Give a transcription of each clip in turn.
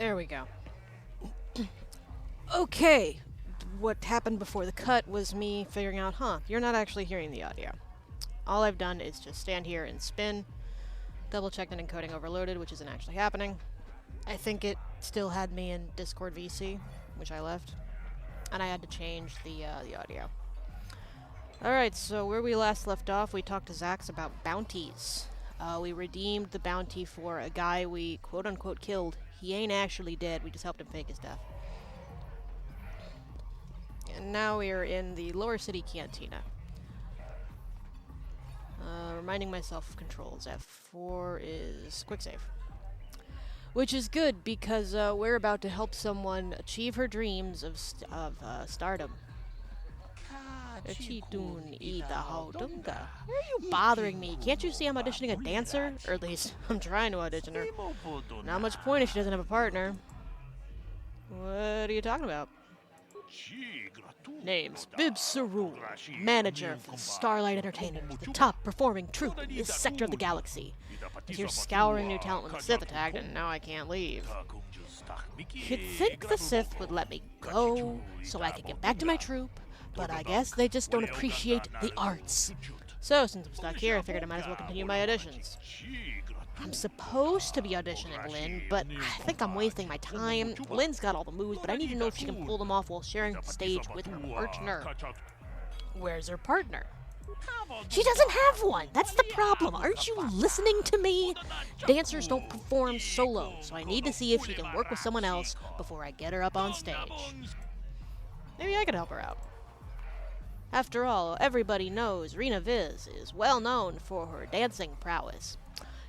There we go. Okay. What happened before the cut was me figuring out, you're not actually hearing the audio. All I've done is just stand here and spin, double check that encoding overloaded, which isn't actually happening. I think it still had me in Discord VC, which I left, and I had to change the audio. Alright, so where we last left off, we talked to Zax about bounties. We redeemed the bounty for a guy we quote-unquote killed. He ain't actually dead, we just helped him fake his death. And now we are in the Lower City Cantina. Reminding myself of controls. F4 is quick save. Which is good, because we're about to help someone achieve her dreams of stardom. Why are you bothering me? Can't you see I'm auditioning a dancer? Or at least, I'm trying to audition her. Not much point if she doesn't have a partner. What are you talking about? Name's Bib Sarul, manager for Starlight Entertainment, the top performing troupe in this sector of the galaxy. I hear scouring new talent when the Sith attacked, and now I can't leave. You'd think the Sith would let me go, so I could get back to my troupe, but I guess they just don't appreciate the arts. So, since I'm stuck here, I figured I might as well continue my auditions. I'm supposed to be auditioning Lynn, but I think I'm wasting my time. Lynn's got all the moves, but I need to know if she can pull them off while sharing the stage with her partner. Where's her partner? She doesn't have one! That's the problem! Aren't you listening to me? Dancers don't perform solo, so I need to see if she can work with someone else before I get her up on stage. Maybe I could help her out. After all, everybody knows Rena Viz is well known for her dancing prowess.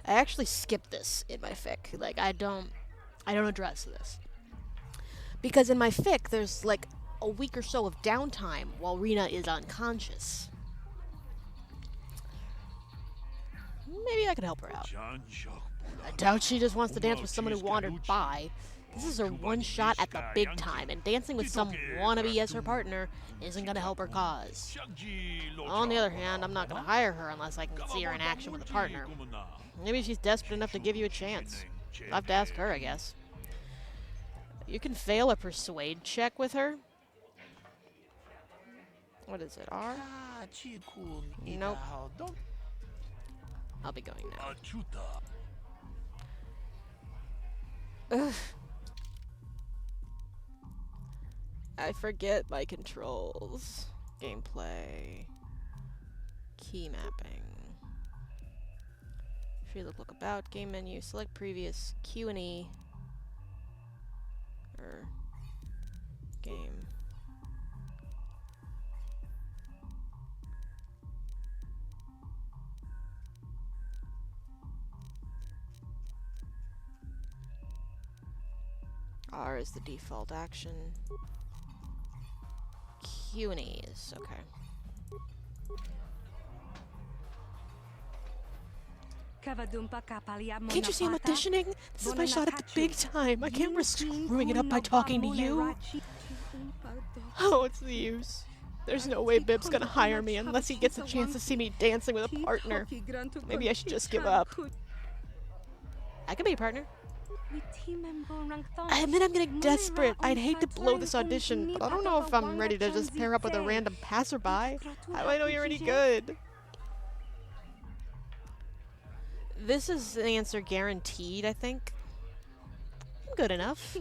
I actually skipped this in my fic. Like, I don't address this. Because in my fic, there's like a week or so of downtime while Rena is unconscious. Maybe I could help her out. I doubt she just wants to dance with someone who wandered by. This is her one shot at the big time, and dancing with some wannabe as her partner isn't gonna help her cause. On the other hand, I'm not gonna hire her unless I can see her in action with a partner. Maybe she's desperate enough to give you a chance. I'll have to ask her, I guess. You can fail a persuade check with her. What is it, R? Nope. I'll be going now. Ugh. I forget my controls. Gameplay. Key mapping. Free look about, game menu, select previous, Q and E. Or game. R is the default action. Q and E is okay. Can't you see I'm auditioning? This is my shot at the big time. I can't risk screwing it up by talking to you. Oh, what's the use? There's no way Bib's gonna hire me unless he gets a chance to see me dancing with a partner. Maybe I should just give up. I could be a partner. I admit I'm getting desperate. I'd hate to blow this audition, but I don't know if I'm ready to just pair up with a random passerby. How do I know you're any good? This is an answer guaranteed, I think. I'm good enough.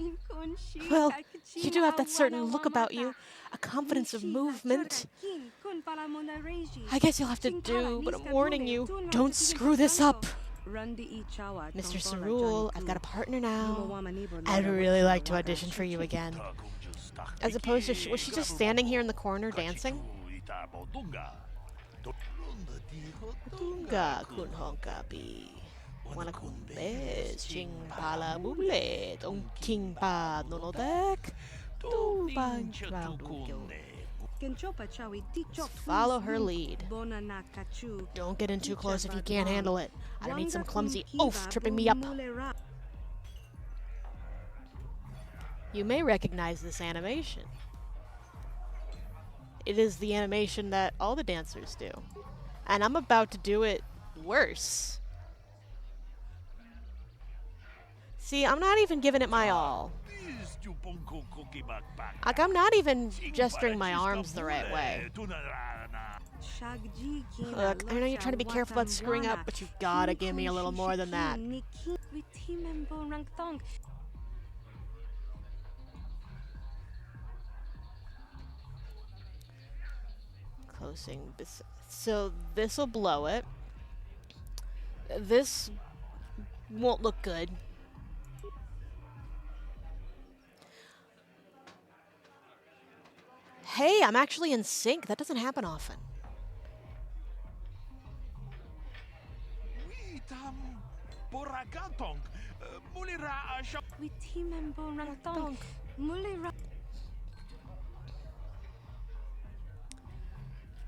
Well, you do have that certain look about you, a confidence of movement. I guess you'll have to do, but I'm warning you, don't screw this up. Mr. Sarul, I've got a partner now. I'd really like to audition for you again. As opposed to, was she just standing here in the corner dancing? Tunga kunhonka bi. Wana kumbes ching pala mule dong king pa nonodek. Tu bang just follow her lead. Don't get in too close if you can't handle it. I don't need some clumsy oaf tripping me up. You may recognize this animation. It is the animation that all the dancers do. And I'm about to do it worse. See, I'm not even giving it my all. Like, I'm not even gesturing my arms the right way. Look, I know you're trying to be careful about screwing up, but you've gotta give me a little more than that. Closing this. So this'll blow it. This won't look good. Hey, I'm actually in sync. That doesn't happen often.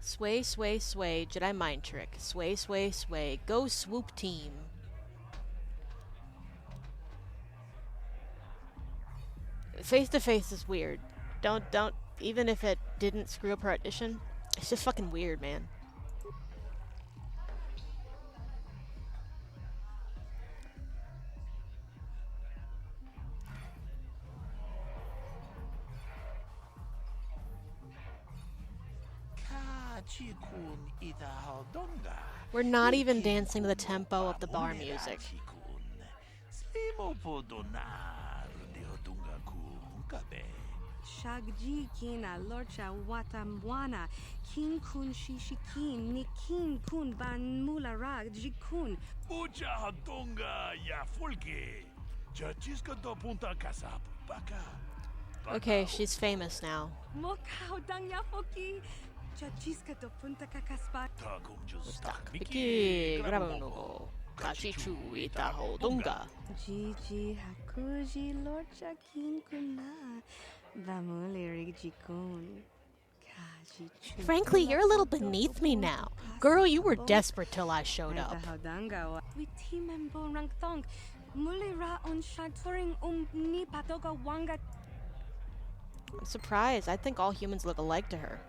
Sway, sway, sway. Jedi mind trick. Sway, sway, sway. Go swoop team. Face to face is weird. Don't. Even if it didn't screw up her audition, it's just fucking weird, man. We're not even dancing to the tempo of the bar music. Shagji kina lorcha watamwana kin kun shishikin nikin kun ban mulara jikun Mucha hadonga ya folke. Chachiska do punta casa baka. Okay, she's famous now. mokao dang ya foki chachiska do punta kakaspa Miki, grabunugo. Kachichu itaho dunga. jiji hakuji lorcha kin kuna bamuleri jikun. Frankly, you're a little beneath me now. Girl, you were desperate till I showed up. I'm surprised. I think all humans look alike to her.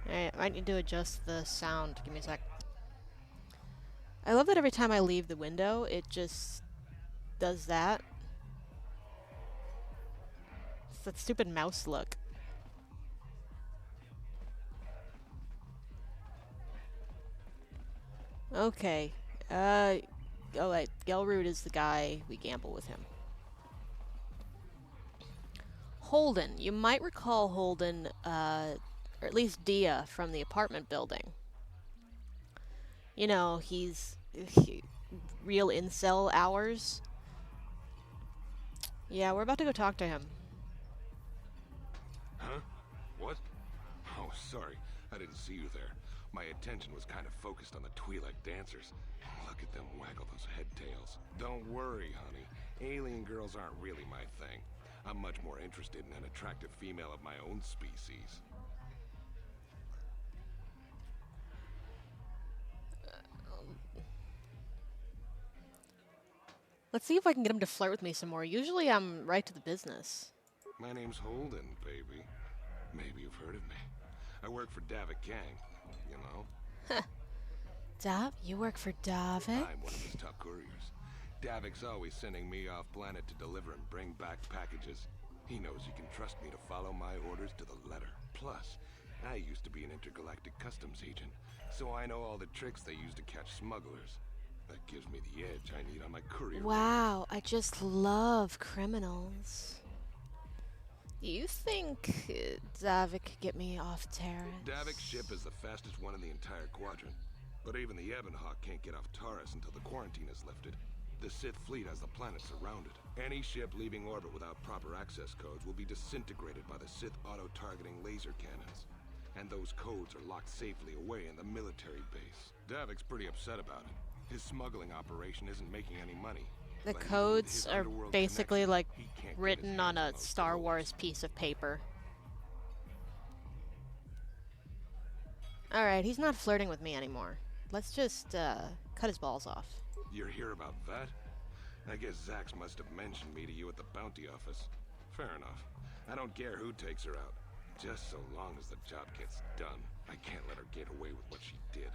I might need to adjust the sound. Give me a sec. I love that every time I leave the window, it just does that. It's that stupid mouse look. Okay. Oh wait, Gelroot is the guy. We gamble with him. Holden. You might recall Holden, or at least Dia from the apartment building. You know, he's real incel hours. Yeah, we're about to go talk to him. Huh? What? Oh, sorry. I didn't see you there. My attention was kind of focused on the Twi'lek dancers. Look at them waggle those head tails. Don't worry, honey. Alien girls aren't really my thing. I'm much more interested in an attractive female of my own species. Let's see if I can get him to flirt with me some more. Usually I'm right to the business. My name's Holden, baby. Maybe you've heard of me. I work for Davik Gang, you know? Dav? You work for Davik? I'm one of his top couriers. Davik's always sending me off planet to deliver and bring back packages. He knows he can trust me to follow my orders to the letter. Plus, I used to be an intergalactic customs agent, so I know all the tricks they use to catch smugglers. That gives me the edge I need on my courier. Wow, I just love criminals. You think Davik could get me off Terrace? Davik's ship is the fastest one in the entire quadrant. But even the Ebonhawk can't get off Taurus until the quarantine is lifted. The Sith fleet has the planet surrounded. Any ship leaving orbit without proper access codes will be disintegrated by the Sith auto-targeting laser cannons. And those codes are locked safely away in the military base. Davik's pretty upset about it. His smuggling operation isn't making any money. The But codes his are underworld basically connection, like he can't get his written on hands a those Star codes. Wars piece of paper. Alright, he's not flirting with me anymore. Let's just cut his balls off. You're here about that? I guess Zax must have mentioned me to you at the bounty office. Fair enough. I don't care who takes her out. Just so long as the job gets done. I can't let her get away with what she did.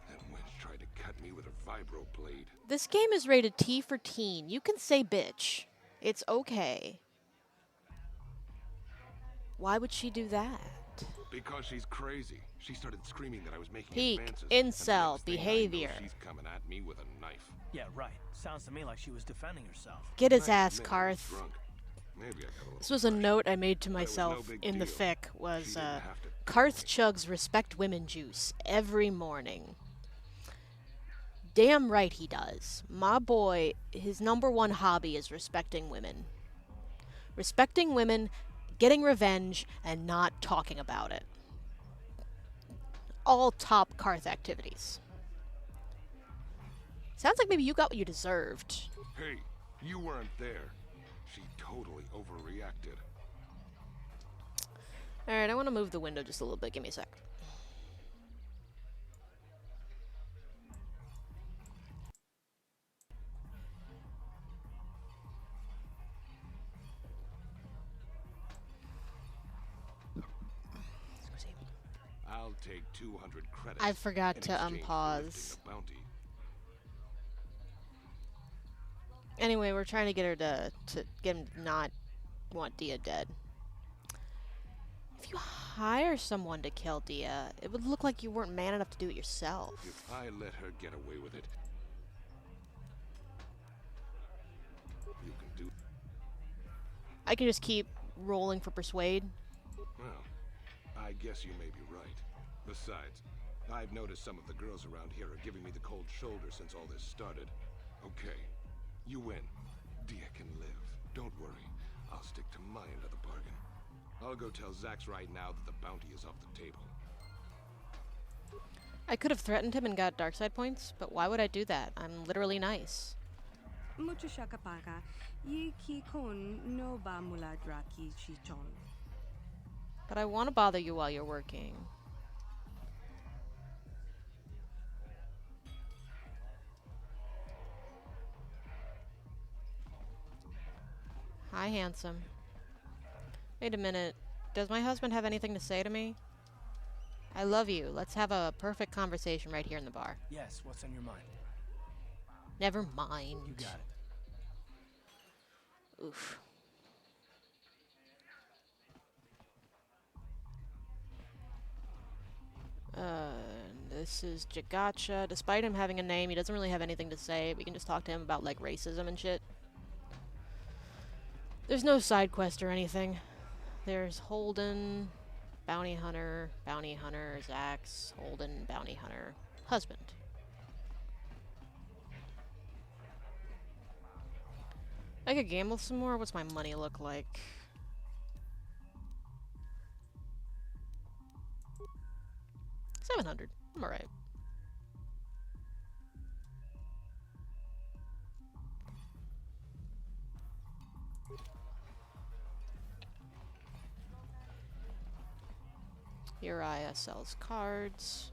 That wench tried to cut me with her vibro blade. This game is rated T for teen. You can say bitch. It's okay. Why would she do that? Because she's crazy. She started screaming that I was making Peak advances. and the incel next thing I know, behavior. she's coming at me with a knife. Yeah, right. Sounds to me like she was defending herself. Get his I ass, admit I was Karth. drunk. Maybe I got a little This was a crushed. note I made to But it was no myself big in the deal. fic She was, didn't have to Karth chugs respect women juice every morning. Damn right he does. My boy, his #1 hobby is respecting women. Respecting women, getting revenge, and not talking about it. All top Karth activities. Sounds like maybe you got what you deserved. Hey, you weren't there. She totally overreacted. Alright, I want to move the window just a little bit. Give me a sec. I'll take 200 credits. I forgot in to exchange for unpause. lifting a bounty. Anyway, we're trying to get her to get him to not want Dia dead. If you hire someone to kill Dia, it would look like you weren't man enough to do it yourself. If I let her get away with it, you can do. I can just keep rolling for persuade. Well, I guess you may be right. Besides, I've noticed some of the girls around here are giving me the cold shoulder since all this started. Okay, you win. Dia can live. Don't worry. I'll stick to my end of the bargain. I'll go tell Zax right now that the bounty is off the table. I could have threatened him and got dark side points, but why would I do that? I'm literally nice. Mucho shakapaka. Yi ki kon no ba mula draki chichon. But I want to bother you while you're working. Hi, handsome. Wait a minute. Does my husband have anything to say to me? I love you. Let's have a perfect conversation right here in the bar. Yes, what's on your mind? Never mind. You got it. Oof. This is Jagacha. Despite him having a name, he doesn't really have anything to say. We can just talk to him about, like, racism and shit. There's no side quest or anything. There's Holden, bounty hunter, Zax, Holden, bounty hunter, husband. I could gamble some more. What's my money look like? $700. I'm alright. Uriah sells cards.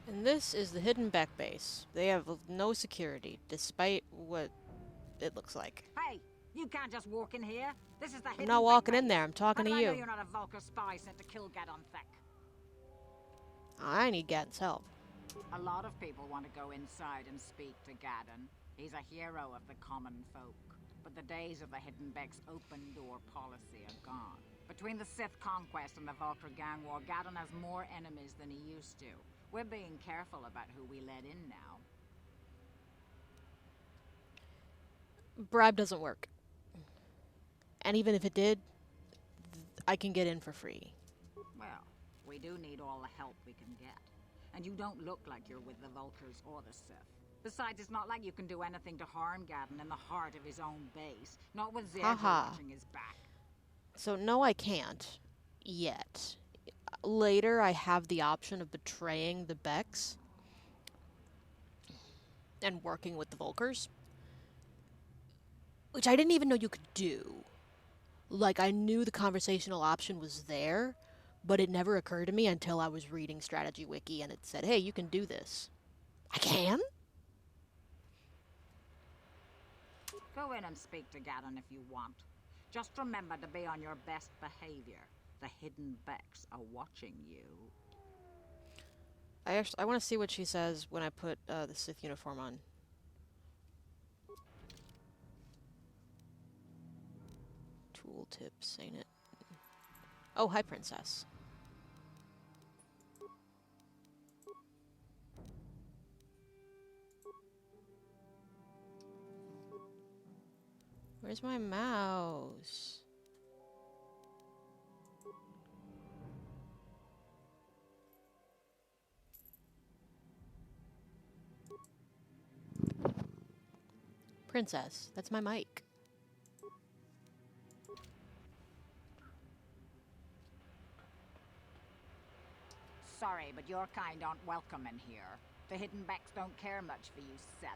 And this is the hidden back base. They have no security, despite what it looks like. Hey, you can't just walk in here. This is the I'm not walking in there, I'm talking to I know you. you're not a Vulcan spy sent to kill Gadon Thek. I need Gad's help. A lot of people want to go inside and speak to Gadon. He's a hero of the common folk. But the days of the Hidden Beck's open door policy are gone. Between the Sith conquest and the Vulcan gang war, Gadon has more enemies than he used to. We're being careful about who we let in now. Bribe doesn't work. And even if it did, I can get in for free. Well, we do need all the help we can get. And you don't look like you're with the Vultures or the Sith. Besides, it's not like you can do anything to harm Gadon in the heart of his own base. Not with Zerg watching his back. So no, I can't. Yet. Later, I have the option of betraying the Becks and working with the Vulkars, which I didn't even know you could do. Like, I knew the conversational option was there, but it never occurred to me until I was reading Strategy Wiki and it said, hey, you can do this. I can? Go in and speak to Gadon if you want. Just remember to be on your best behavior. The hidden Becks are watching you. I want to see what she says when I put the Sith uniform on. Tooltips, ain't it? Oh, hi, princess. Where's my mouse? Princess, that's my mic. Sorry, but your kind aren't welcome in here. The hidden Becks don't care much for you, Seth.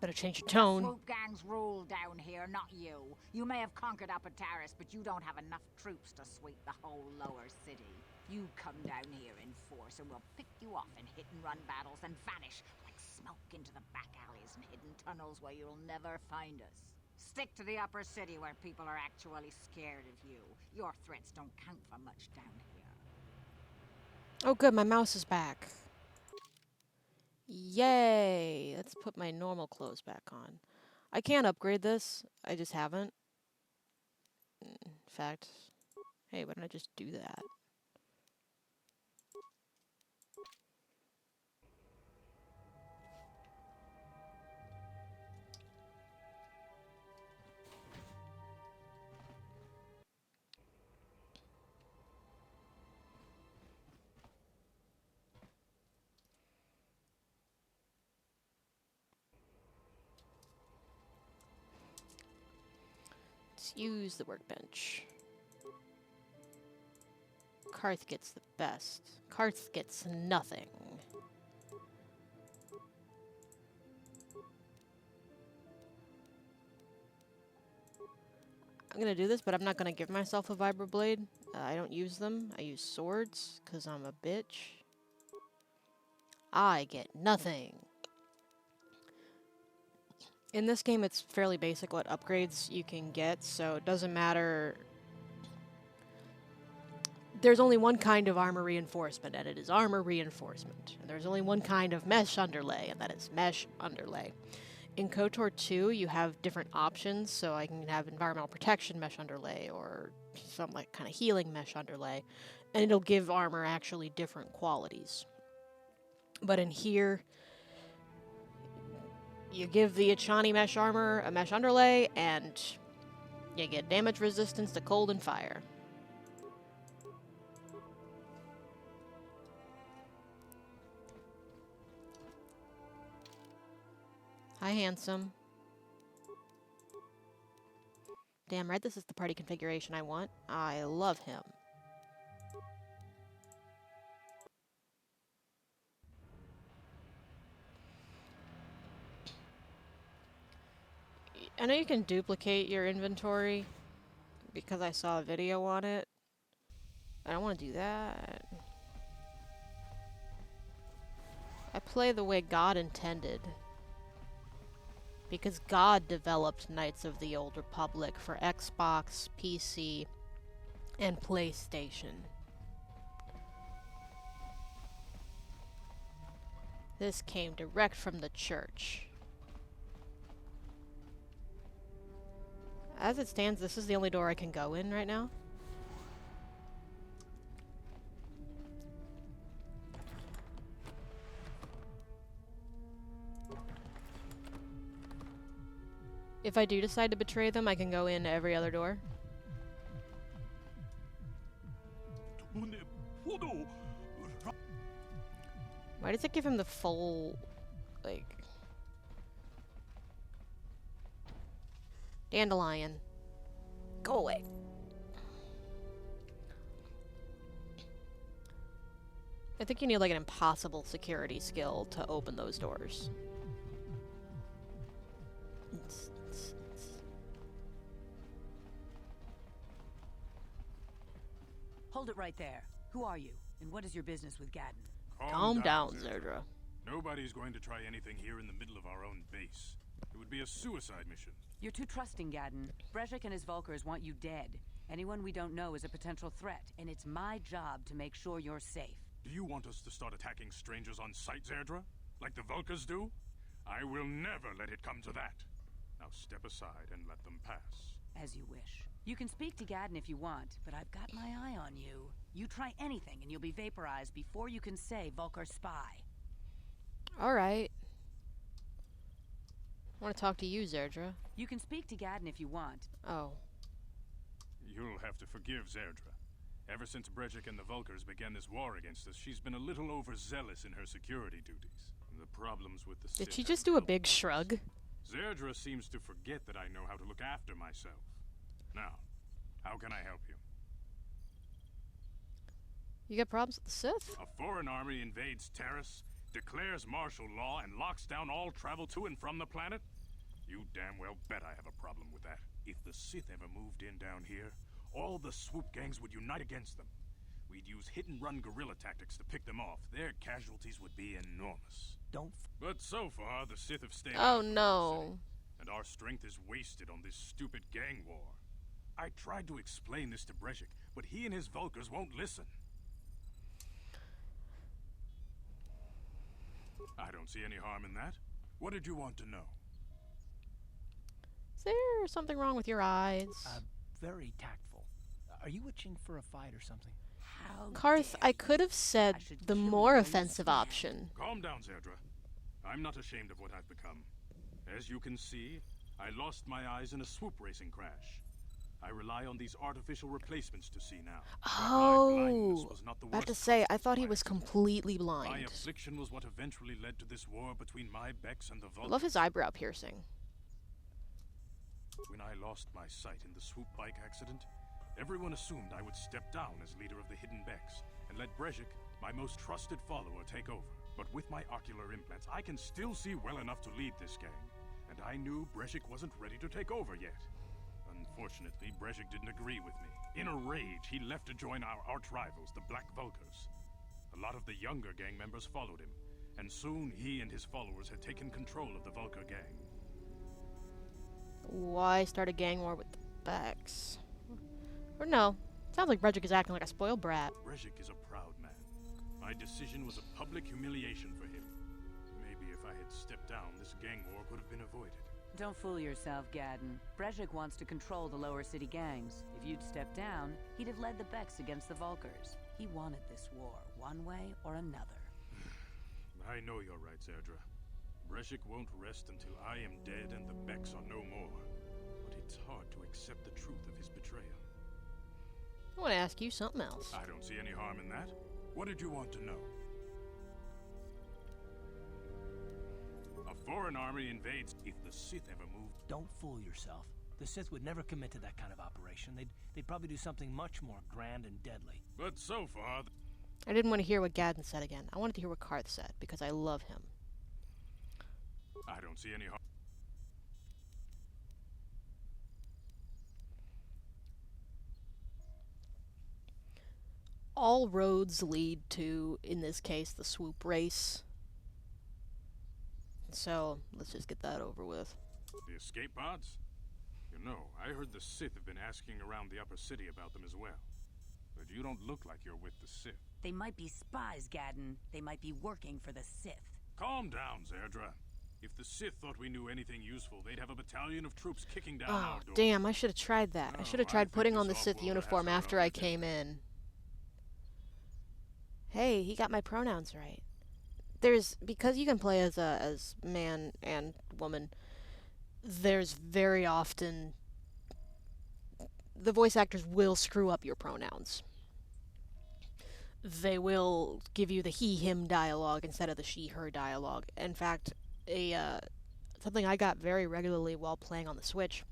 Better change your tone. Swoop gangs rule down here, not you. You may have conquered Upper Terrace, but you don't have enough troops to sweep the whole lower city. You come down here in force and we'll pick you off in hit-and-run battles and vanish like smoke into the back alleys and hidden tunnels where you'll never find us. Stick to the upper city where people are actually scared of you. Your threats don't count for much down here. Oh good, my mouse is back. Yay! Let's put my normal clothes back on. I can't upgrade this. I just haven't. In fact, hey, why don't I just do that? Let's use the workbench. Karth gets the best. Karth gets nothing. I'm gonna do this, but I'm not gonna give myself a vibroblade. I don't use them. I use swords, because I'm a bitch. I get nothing. In this game, it's fairly basic what upgrades you can get, so it doesn't matter. There's only one kind of armor reinforcement, and it is armor reinforcement. And there's only one kind of mesh underlay, and that is mesh underlay. In KOTOR 2, you have different options, so I can have environmental protection mesh underlay, or some like kind of healing mesh underlay, and it'll give armor actually different qualities. But in here, you give the Achani mesh armor a mesh underlay, and you get damage resistance to cold and fire. Hi, handsome. Damn right, this is the party configuration I want. I love him. I know you can duplicate your inventory because I saw a video on it. I don't want to do that. I play the way God intended. Because God developed Knights of the Old Republic for Xbox, PC, and PlayStation. This came direct from the church. As it stands, this is the only door I can go in right now. If I do decide to betray them, I can go in every other door. Why does it give him the full, like... Dandelion. Go away. I think you need like an impossible security skill to open those doors. Hold it right there. Who are you? And what is your business with Gaddon? Calm down, Zerdra. Nobody's going to try anything here in the middle of our own base. It would be a suicide mission. You're too trusting, Gadden. Brezhik and his Vulkars want you dead. Anyone we don't know is a potential threat, and it's my job to make sure you're safe. Do you want us to start attacking strangers on sight, Zerdra? Like the Vulkars do? I will never let it come to that. Now step aside and let them pass. As you wish. You can speak to Gadden if you want, but I've got my eye on you. You try anything and you'll be vaporized before you can say Vulkar spy. Alright. I want to talk to you, Zerdra. You can speak to Gadden if you want. Oh. You'll have to forgive Zerdra. Ever since Brezhik and the Vulkars began this war against us, she's been a little overzealous in her security duties. The problems with the Did Sith she have just do a built. big shrug? Zerdra seems to forget that I know how to look after myself. Now, how can I help you? You got problems with the Sith? A foreign army invades Terrace, declares martial law, and locks down all travel to and from the planet? You damn well bet I have a problem with that. If the Sith ever moved in down here, all the swoop gangs would unite against them. We'd use hit-and-run guerrilla tactics to pick them off. Their casualties would be enormous. But so far, the Sith have stayed out Oh of the no. city, and our strength is wasted on this stupid gang war. I tried to explain this to Brezhik, but he and his Vulkars won't listen. I don't see any harm in that. What did you want to know? Is there something wrong with your eyes? Very tactful. Are you itching for a fight or something? How Karth, dare I you. could have said I should the kill more you offensive instead. option. Calm down, Zerdra. I'm not ashamed of what I've become. As you can see, I lost my eyes in a swoop racing crash. I rely on these artificial replacements to see now. But my blindness Oh, was not the about to worst say, I consequence thought he of my was accident. completely My blind. affliction was what eventually led to this war between my Becks and the I Vulkars. love his eyebrow piercing. When I lost my sight in the swoop bike accident, everyone assumed I would step down as leader of the Hidden Becks and let Brezhik, my most trusted follower, take over. But with my ocular implants, I can still see well enough to lead this gang, and I knew Brezhik wasn't ready to take over yet. Unfortunately, Brezhik didn't agree with me. In a rage, he left to join our arch-rivals, the Black Vulkars. A lot of the younger gang members followed him, and soon he and his followers had taken control of the Vulkar gang. Why start a gang war with the Becks? Or no. Sounds like Brezhik is acting like a spoiled brat. Brezhik is a proud man. My decision was a public humiliation for him. Maybe if I had stepped down, this gang war could have been avoided. Don't fool yourself, Gadden. Brezhik wants to control the lower city gangs. If you'd stepped down, he'd have led the Becks against the Vulkars. He wanted this war, one way or another. I know you're right, Zerdra. Brezhik won't rest until I am dead and the Becks are no more. But it's hard to accept the truth of his betrayal. I want to ask you something else. I don't see any harm in that. What did you want to know? A foreign army invades. If the Sith ever moved... Don't fool yourself. The Sith would never commit to that kind of operation. They'd probably do something much more grand and deadly. But so far... I didn't want to hear what Gadden said again. I wanted to hear what Karth said, because I love him. I don't see any harm. All roads lead to, in this case, the swoop race. So, let's just get that over with. The escape pods? You know, I heard the Sith have been asking around the upper city about them as well. But you don't look like you're with the Sith. They might be spies, Gadden. They might be working for the Sith. Calm down, Zerdra. If the Sith thought we knew anything useful, they'd have a battalion of troops kicking down Oh, our door. damn, I should have tried that. I No, should have I tried think putting this on the Sith off-worlder uniform has her after own I agenda. came in. Hey, he got my pronouns right. There's, because you can play as man and woman, there's very often, the voice actors will screw up your pronouns. They will give you the he/him dialogue instead of the she/her dialogue. In fact, something I got very regularly while playing on the Switch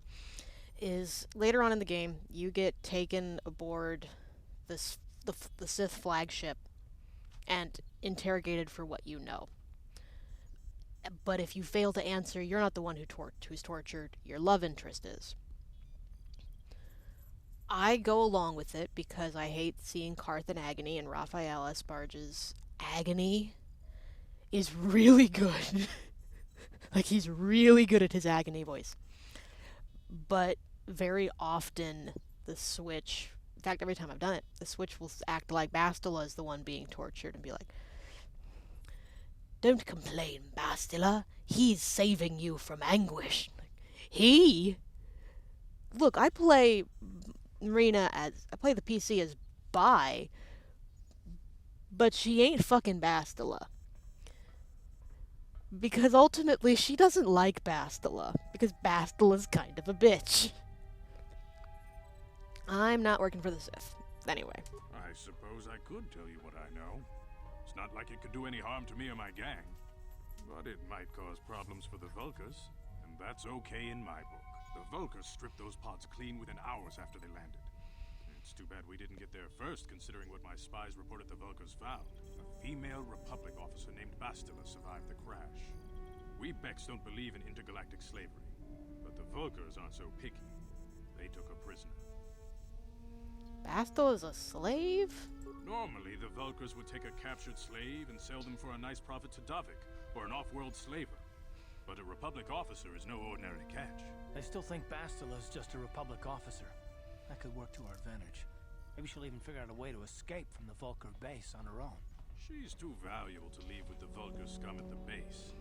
is later on in the game, you get taken aboard the Sith flagship and interrogated for what you know. But if you fail to answer, you're not the one who's tortured. Your love interest is. I go along with it because I hate seeing Karth in agony, and Raphael Esparge's agony is really good. Like, he's really good at his agony voice. But very often, the Switch... In fact, every time I've done it, the Switch will act like Bastila is the one being tortured and be like, "Don't complain, Bastila. He's saving you from anguish." Like, he? Look, I play I play the PC as Bai, but she ain't fucking Bastila. Because ultimately, she doesn't like Bastila, because Bastila's kind of a bitch. I'm not working for the Sith. Anyway. I suppose I could tell you what I know. It's not like it could do any harm to me or my gang. But it might cause problems for the Vulkars, and that's okay in my book. The Vulkars stripped those pods clean within hours after they landed. It's too bad we didn't get there first, considering what my spies reported the Vulkars found. A female Republic officer named Bastila survived the crash. We Becks don't believe in intergalactic slavery, but the Vulkars aren't so picky. They took a prisoner. Bastila's a slave? Normally, the Vulkars would take a captured slave and sell them for a nice profit to Davik, or an off-world slaver. But a Republic officer is no ordinary catch. I still think Bastila's just a Republic officer. That could work to our advantage. Maybe she'll even figure out a way to escape from the Vulkar base on her own. She's too valuable to leave with the Vulkar scum at the base.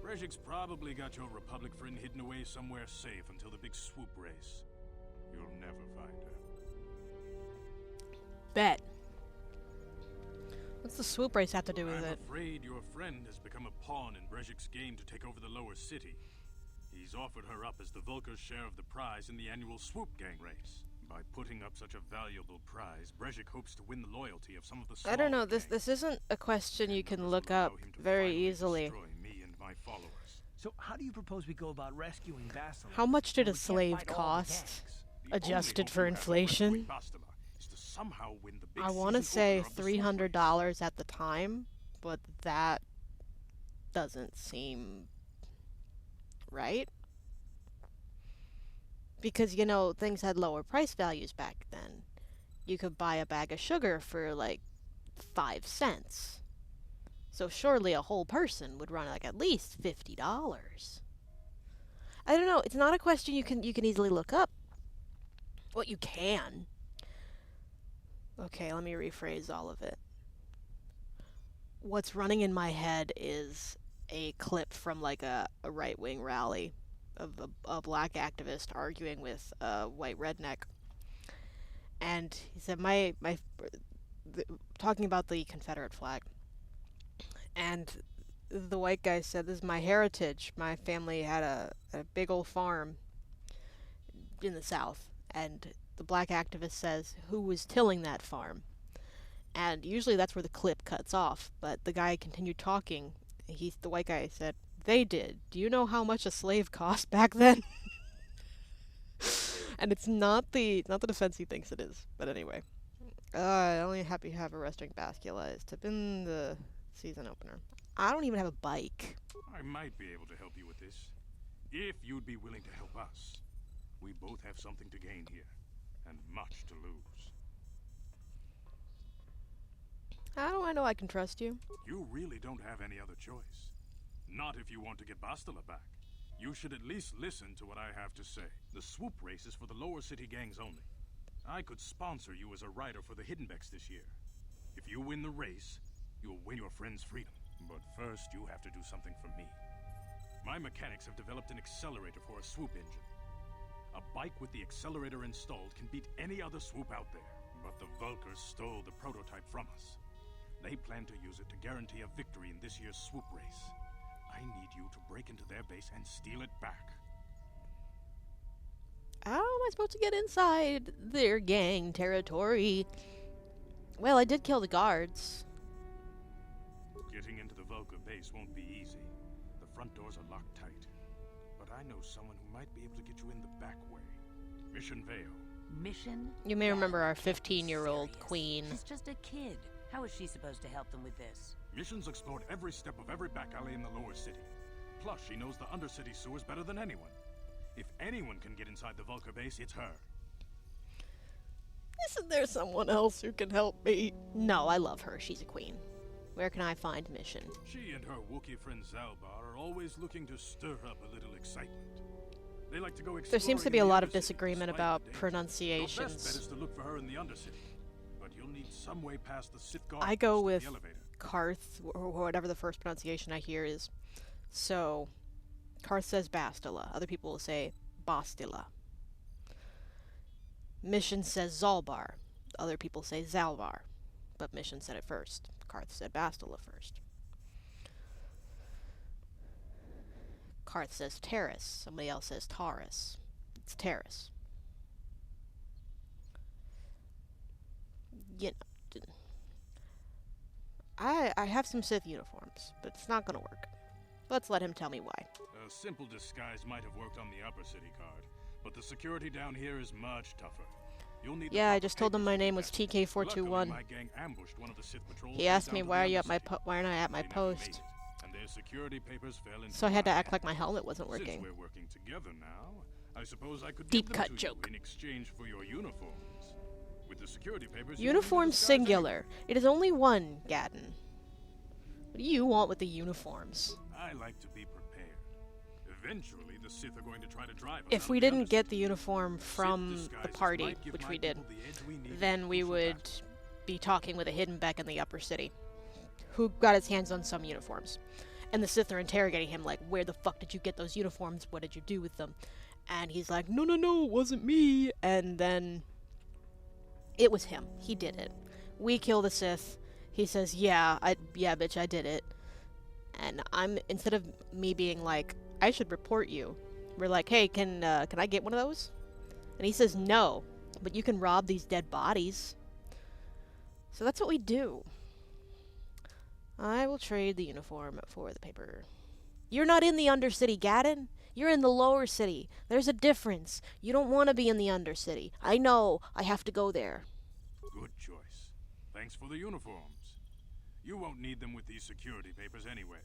Brejik's probably got your Republic friend hidden away somewhere safe until the big swoop race. You'll never find her. Bet. What's the swoop race have to do with I'm it? afraid your friend has become a pawn in Brejik's game to take over the lower city. He's offered her up as the Vulkar's share of the prize in the annual swoop gang race. By putting up such a valuable prize, Brejik hopes to win the loyalty of some of the I don't know, smaller this isn't a question you can gangs. look Will allow up him to very finally easily. destroy me and my followers. So how do you propose we go about rescuing Bastila? How much did We a can't slave fight all the cost? gangs. The only Adjusted hope for you have rescuing inflation? Bastila is to somehow win the big I want to season say opener of the swoop race. $300 at the time, but that doesn't seem right. Because, you know, things had lower price values back then. You could buy a bag of sugar for like 5 cents. So surely a whole person would run like at least $50. I don't know, it's not a question you can easily look up. Well, you can. Okay, let me rephrase all of it. What's running in my head is a clip from like a right-wing rally of a black activist arguing with a white redneck. And he said, talking about the Confederate flag. And the white guy said, "This is my heritage. My family had a big old farm in the South." And the black activist says, "Who was tilling that farm?" And usually that's where the clip cuts off. But the guy continued talking. The white guy said, "They did. Do you know how much a slave cost back then?" And it's not the defense he thinks it is. But anyway. Only happy to have arresting Bastila is to been the season opener. I don't even have a bike. I might be able to help you with this, if you'd be willing to help us. We both have something to gain here, and much to lose. How do I know I can trust you? You really don't have any other choice. Not if you want to get Bastila back. You should at least listen to what I have to say. The swoop race is for the lower city gangs only. I could sponsor you as a rider for the Hidden Becks this year. If you win the race, you'll win your friend's freedom. But first, you have to do something for me. My mechanics have developed an accelerator for a swoop engine. A bike with the accelerator installed can beat any other swoop out there. But the Vulkars stole the prototype from us. They plan to use it to guarantee a victory in this year's swoop race. I need you to break into their base and steal it back. How am I supposed to get inside their gang territory? Well, I did kill the guards. Getting into the Vulkar base won't be easy. The front doors are locked tight. But I know someone who might be able to get you in the back way. Mission Vale. Mission? You may That remember our can't be 15-year-old serious. queen. She's just a kid. How is she supposed to help them with this? Mission's explored every step of every back alley in the lower city. Plus, she knows the undercity sewers better than anyone. If anyone can get inside the Vulkar base, it's her. Isn't there someone else who can help me? No, I love her. She's a queen. Where can I find mission? She and her Wookiee friend Zalbar are always looking to stir up a little excitement. They like to go exploring. There seems to in be a the lot of Undercity disagreement despite about the danger. pronunciations. Your best bet is to look for her in the Undercity, but you'll need some way past the Sith guard I go post with and the elevator. Karth, or whatever the first pronunciation I hear is. So, Karth says Bastila. Other people will say Bastila. Mission says Zalbar. Other people say Zalvar. But Mission said it first. Karth said Bastila first. Karth says Terrace. Somebody else says Taurus. It's Terrace. You know, I have some Sith uniforms, but it's not gonna work. Let's let him tell me why. A simple disguise might have worked on the Upper City card, but the security down here is much tougher. You'll need Yeah, I just told him my name was TK421. My gang ambushed one of the Sith patrols. He asked me down to why the are you at my Undercity. why aren't I at my They never made post? it, and their security papers fell into So I had to my act like my hands. helmet wasn't Since working. we're working together now, I suppose I could Deep give them cut to joke. you in exchange for your uniforms. With the security papers, you Uniform don't need a disguise singular. It is only one, Gadden. What do you want with the uniforms? anyway. I like to be prepared. Eventually, the Sith are going to try to drive us If out we of the didn't get the Undercity. uniform Sith from the disguises party, might give which my we did, people the edge we need then in we crucial would battles. be talking with a hidden Beck in the Upper City, who got his hands on some uniforms. And the Sith are interrogating him like, where the fuck did you get those uniforms? What did you do with them? And he's like, no, it wasn't me. And then it was him. He did it. We kill the Sith. He says, yeah, bitch, I did it. And instead of me being like, I should report you, we're like, hey, can I get one of those? And he says, no, but you can rob these dead bodies. So that's what we do. I will trade the uniform for the paper. You're not in the Undercity, Gadden. You're in the Lower City. There's a difference. You don't want to be in the Undercity. I know. I have to go there. Good choice. Thanks for the uniforms. You won't need them with these security papers anyway.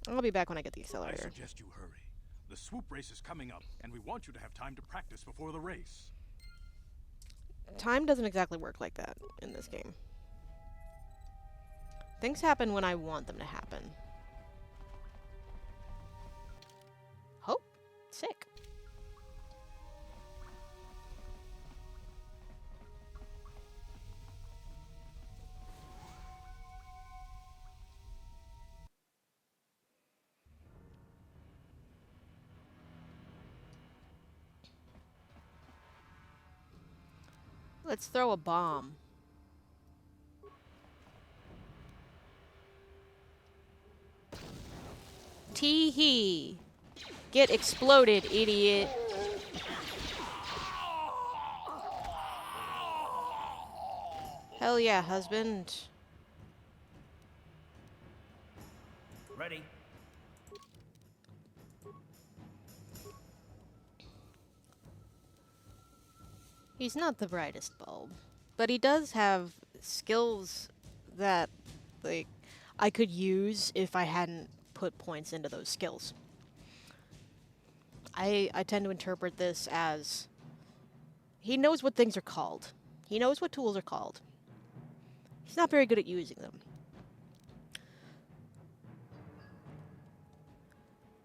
I'll be back when I get the I accelerator. suggest you hurry. The swoop race is coming up, and we want you to have time to practice before the race. Time doesn't exactly work like that in this game. Things happen when I want them to happen. Oh, sick. Let's throw a bomb. Tee-hee. Get exploded, idiot. Hell yeah, husband. Ready? He's not the brightest bulb, but he does have skills that, like, I could use if I hadn't put points into those skills. I tend to interpret this as he knows what things are called. He knows what tools are called. He's not very good at using them.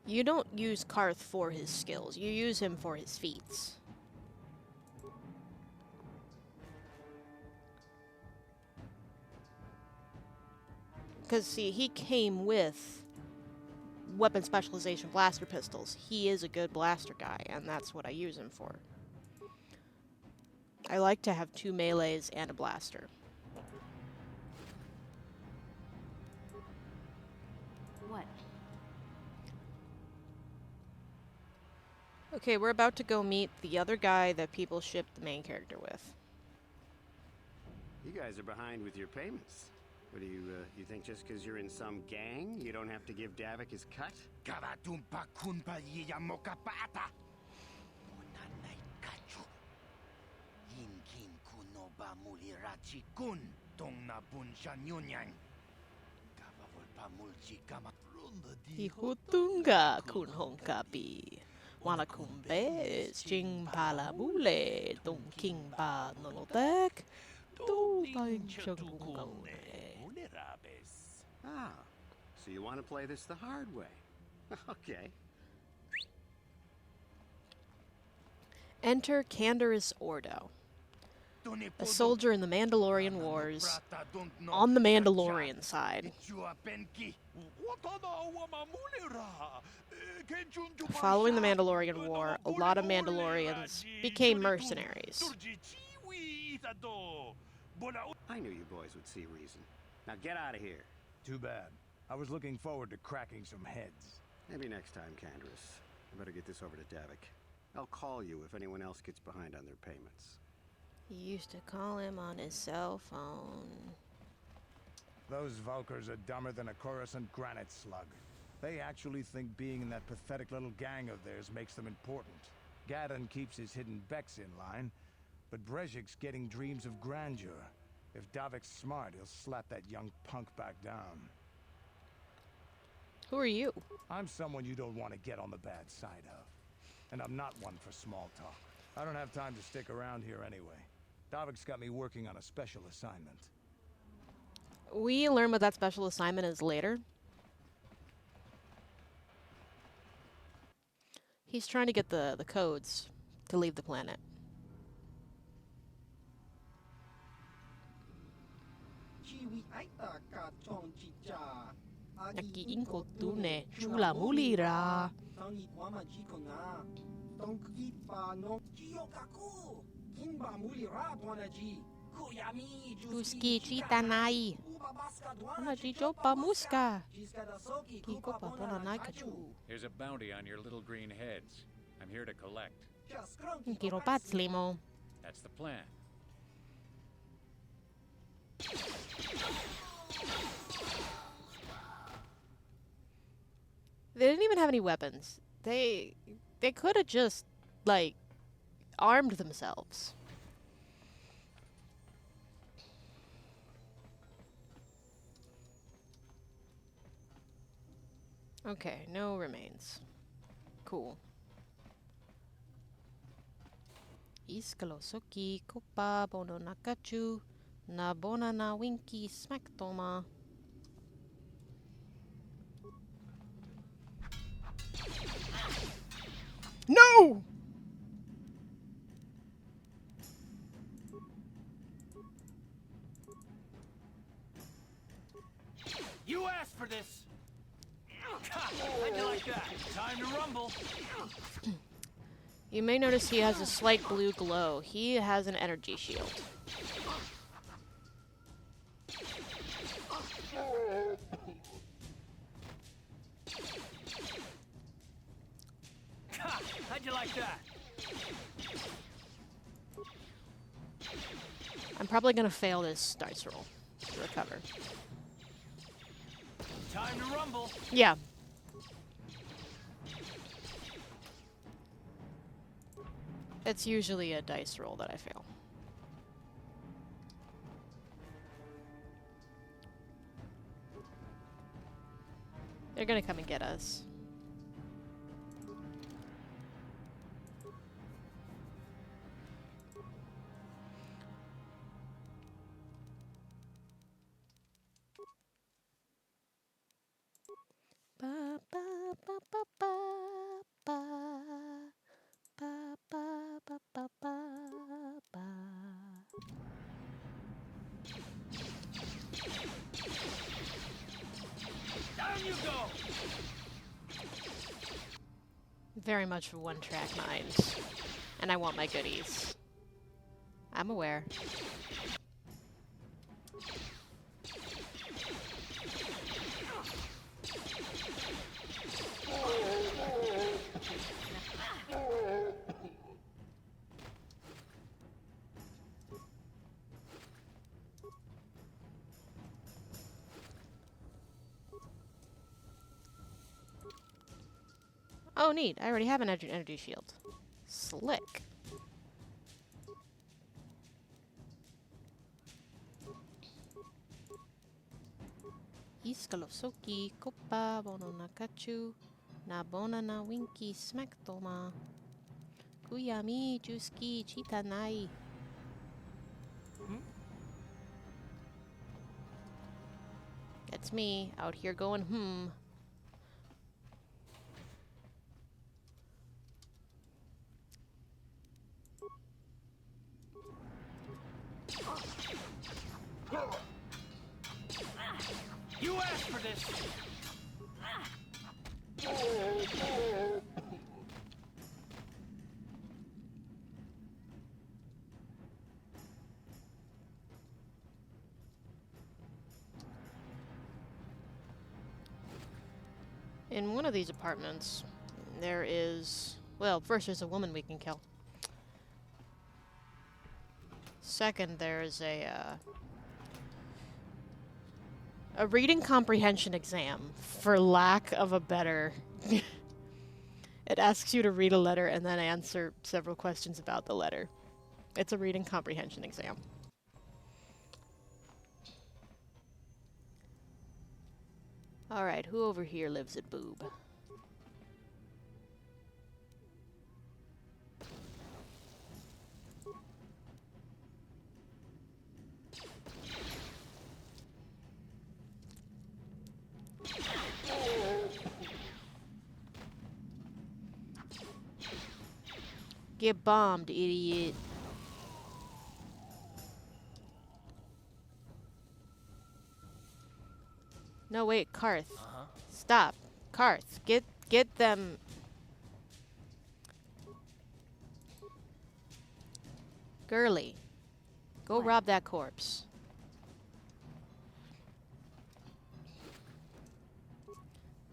You don't use Karth for his skills. You use him for his feats. Because, see, he came with weapon specialization blaster pistols. He is a good blaster guy, and that's what I use him for. I like to have 2 melees and a blaster. What? Okay, we're about to go meet the other guy that people ship the main character with. You guys are behind with your payments. What do you think just because you're in some gang, you don't have to give Davik his cut? Ihutunga kunhongkapi. Wanakumbe, jing palamule, don king ba nolotek, do bain chagungone. Ah, so you want to play this the hard way. Okay. Enter Canderous Ordo, a soldier in the Mandalorian Wars, on the Mandalorian side. Following the Mandalorian War, a lot of Mandalorians became mercenaries. I knew you boys would see reason. Now get out of here. Too bad. I was looking forward to cracking some heads. Maybe next time, Canderous. I better get this over to Davik. I'll call you if anyone else gets behind on their payments. He used to call him on his cell phone. Those Vulkars are dumber than a Coruscant granite slug. They actually think being in that pathetic little gang of theirs makes them important. Gadon keeps his hidden Becks in line, but Brejik's getting dreams of grandeur. If Davik's smart, he'll slap that young punk back down. Who are you? I'm someone you don't want to get on the bad side of. And I'm not one for small talk. I don't have time to stick around here anyway. Davik's got me working on a special assignment. We learn what that special assignment is later. He's trying to get the codes to leave the planet. Nag-iingkot dune, chula mulira. Tuski chitanai. Ona jijopa muska. Kikopa bonanai kachu. There's a bounty on your little green heads. I'm here to collect. Kiropats limo. That's the plan. They didn't even have any weapons. They could have just, like, armed themselves. Okay, no remains. Cool. Iskalosoki kopa bono nakachu na bona na winky smaktoma. No! You asked for this! How'd you like that? Time to rumble! You may notice he has a slight blue glow. He has an energy shield. How'd you like that? I'm probably gonna fail this dice roll to recover. Time to rumble! Yeah. It's usually a dice roll that I fail. They're gonna come and get us. Ba ba ba ba ba ba ba ba ba ba ba ba. Down you go! Very much for one-track mind, and I want my goodies. I'm aware. Oh, neat. I already have an energy shield. Slick. Iskalosoki kopa bono nakachu na bona na winky smaktoma. Kuyami juski chitanai. It's me, out here going, You asked for this! In one of these apartments, there is... Well, first there's a woman we can kill. Second, there's a reading comprehension exam, for lack of a better... It asks you to read a letter and then answer several questions about the letter. It's a reading comprehension exam. Alright, who over here lives at Boob? Get bombed, idiot. No, wait, Karth. Stop. Karth, get them. Girly, go rob that corpse.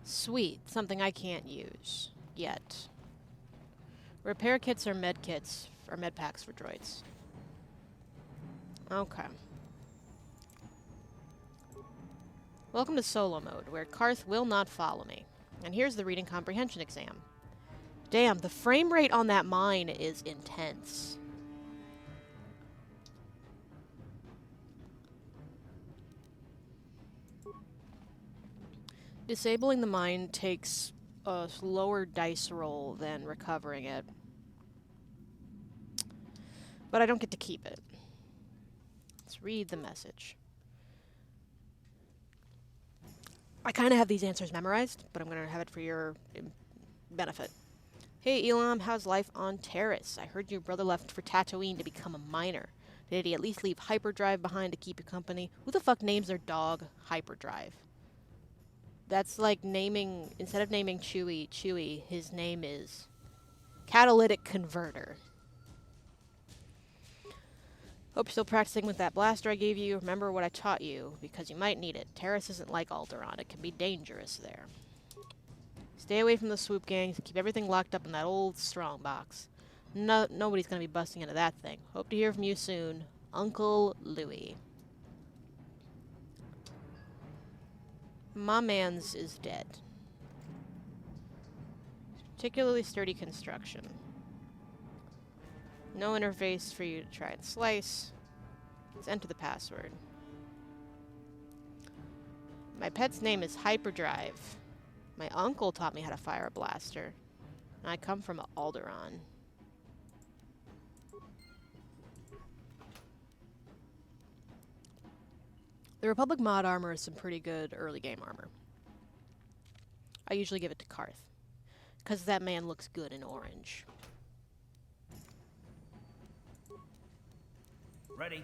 Sweet, something I can't use yet. Repair kits or med kits, or med packs for droids. Okay. Welcome to solo mode, where Karth will not follow me. And here's the reading comprehension exam. Damn, the frame rate on that mine is intense. Disabling the mine takes a lower dice roll than recovering it. But I don't get to keep it. Let's read the message. I kind of have these answers memorized, but I'm going to have it for your benefit. Hey Elam, how's life on Terrace? I heard your brother left for Tatooine to become a miner. Did he at least leave Hyperdrive behind to keep you company? Who the fuck names their dog Hyperdrive? That's like naming, instead of naming Chewie, his name is Catalytic Converter. Hope you're still practicing with that blaster I gave you. Remember what I taught you, because you might need it. Terrace isn't like Alderaan. It can be dangerous there. Stay away from the swoop gangs and keep everything locked up in that old strong box. Nobody's gonna be busting into that thing. Hope to hear from you soon. Uncle Louie. My man's is dead. Particularly sturdy construction. No interface for you to try and slice. Let's enter the password. My pet's name is Hyperdrive. My uncle taught me how to fire a blaster. And I come from Alderaan. The Republic mod armor is some pretty good early game armor. I usually give it to Karth, because that man looks good in orange. Ready.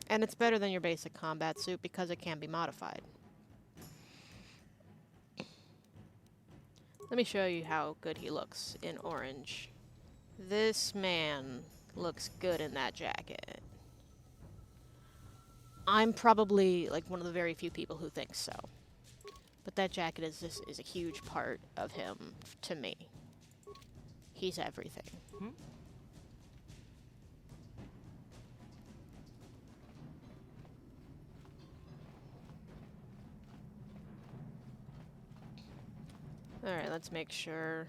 And it's better than your basic combat suit because it can be modified. Let me show you how good he looks in orange. This man looks good in that jacket. I'm probably like one of the very few people who thinks so. But that jacket is a huge part of him to me. He's everything. Alright, let's make sure.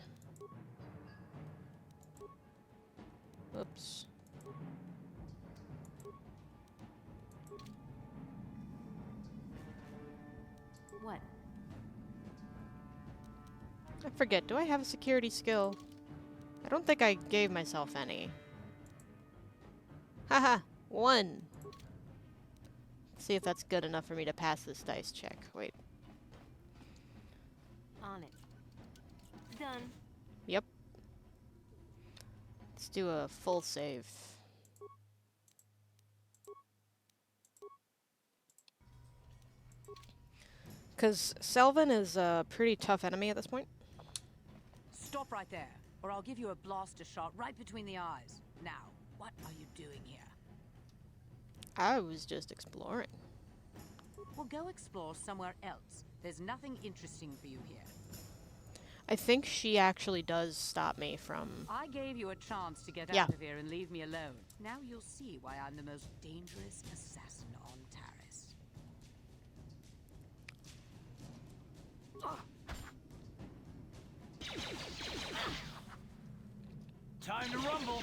Oops. What? I forget, do I have a security skill? I don't think I gave myself any. Haha, 1. See if that's good enough for me to pass this dice check. Wait. On it. Done. Yep. Let's do a full save. Because Selvin is a pretty tough enemy at this point. Stop right there, or I'll give you a blaster shot right between the eyes. Now, what are you doing here? I was just exploring. Well, go explore somewhere else. There's nothing interesting for you here. I think she actually does stop me from... I gave you a chance to get Yeah. out of here and leave me alone. Now you'll see why I'm the most dangerous assassin on Taris. Time to rumble.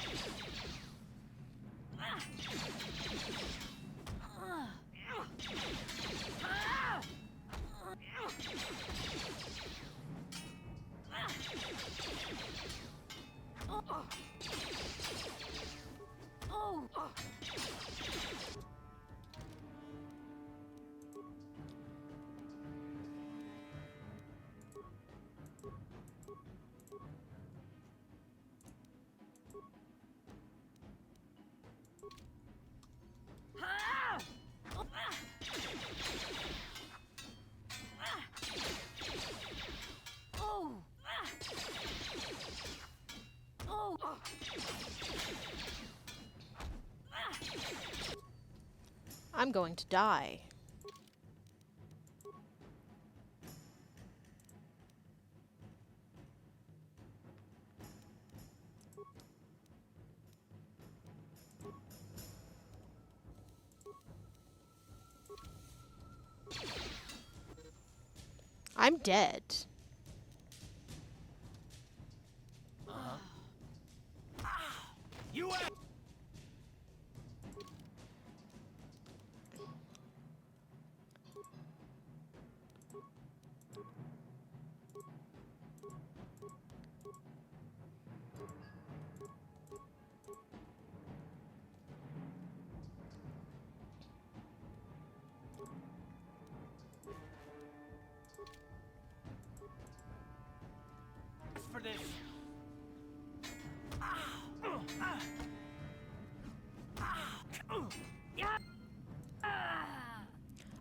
I'm going to die. I'm dead. You asked. For this.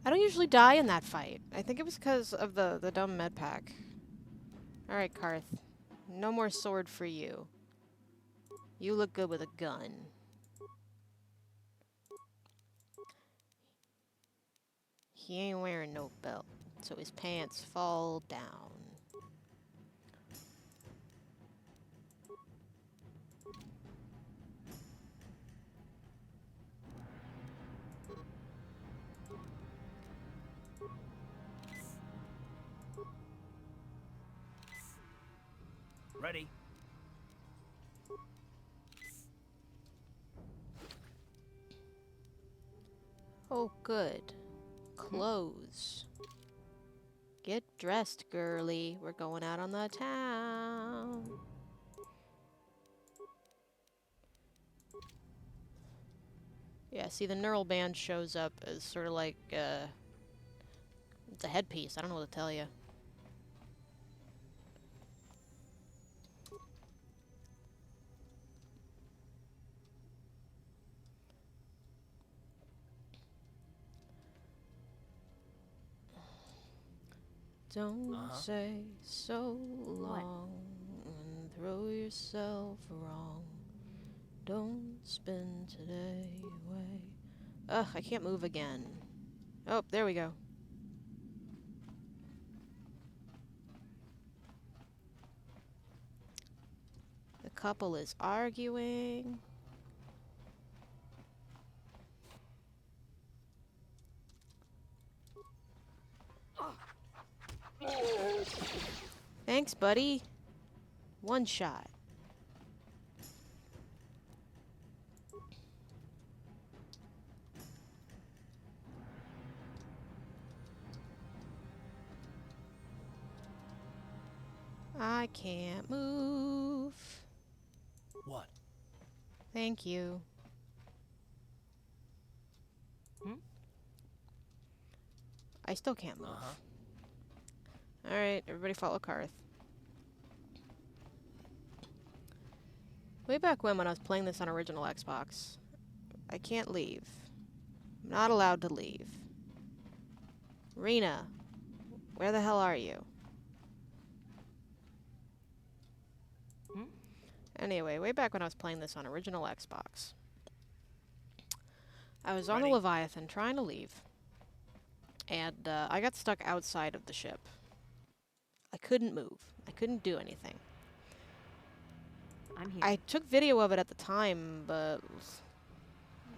I don't usually die in that fight. I think it was because of the dumb med pack. Alright, Karth. No more sword for you. You look good with a gun. He ain't wearing no belt, so his pants fall down. Ready. Oh, good. Clothes. Get dressed, girly. We're going out on the town. Yeah, see, the neural band shows up as sort of like, it's a headpiece. I don't know what to tell you. Don't say so long and throw yourself wrong. Don't spend today away. Ugh, I can't move again. Oh, there we go. The couple is arguing. Thanks, buddy. One shot. I can't move. What? Thank you. I still can't move. Alright, everybody follow Karth. Way back when I was playing this on original Xbox, I can't leave. I'm not allowed to leave. Rena, where the hell are you? Anyway, way back when I was playing this on original Xbox, I was on the Leviathan trying to leave, and I got stuck outside of the ship. I couldn't move. I couldn't do anything. I'm here. I took video of it at the time, but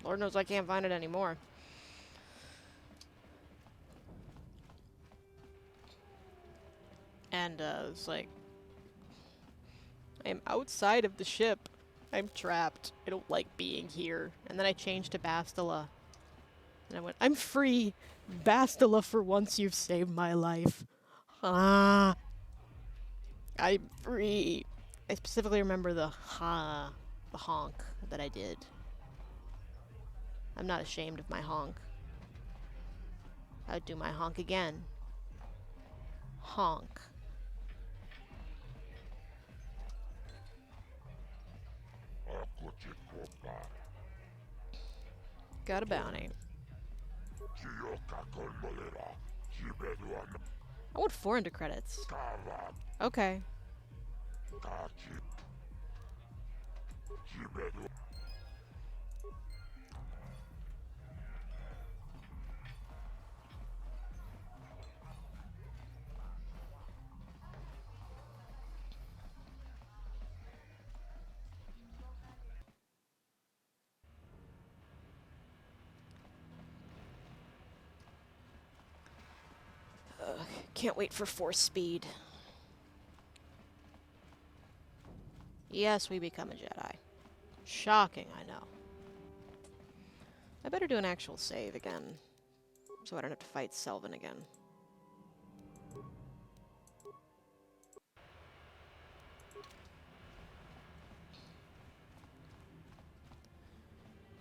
Lord knows I can't find it anymore. And it's like, I am outside of the ship. I'm trapped. I don't like being here. And then I changed to Bastila. And I went, I'm free. Bastila, for once you've saved my life. Ah. I'm free. I specifically remember the honk that I did. I'm not ashamed of my honk. I'd do my honk again. Honk. Got a bounty. I want 400 credits. Okay. Can't wait for force speed. Yes, we become a Jedi. Shocking, I know. I better do an actual save again, so I don't have to fight Selvin again.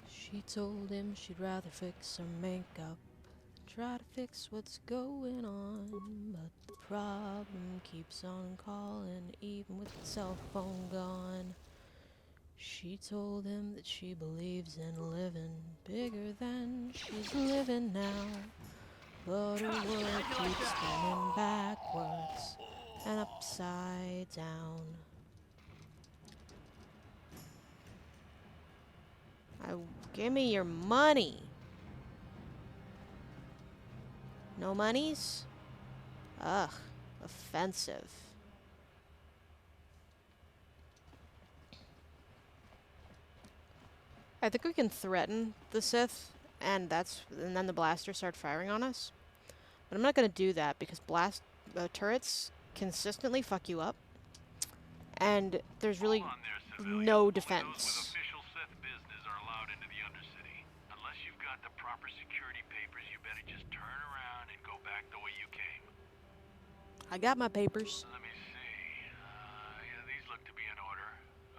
She told him she'd rather fix her makeup, try to fix what's going on, but the problem keeps on calling, even with the cell phone gone. She told him that she believes in living bigger than she's living now, but her world keeps spinning backwards and upside down. Give me your money. No monies? Ugh, offensive. I think we can threaten the Sith, and then the blasters start firing on us. But I'm not gonna do that because turrets consistently fuck you up, and there's really no defense. Official Sith business are allowed into the Undercity. Unless you've got the proper security papers, you better just turn around and go back the way you came. I got my papers. Let me see. Yeah, these look to be in order.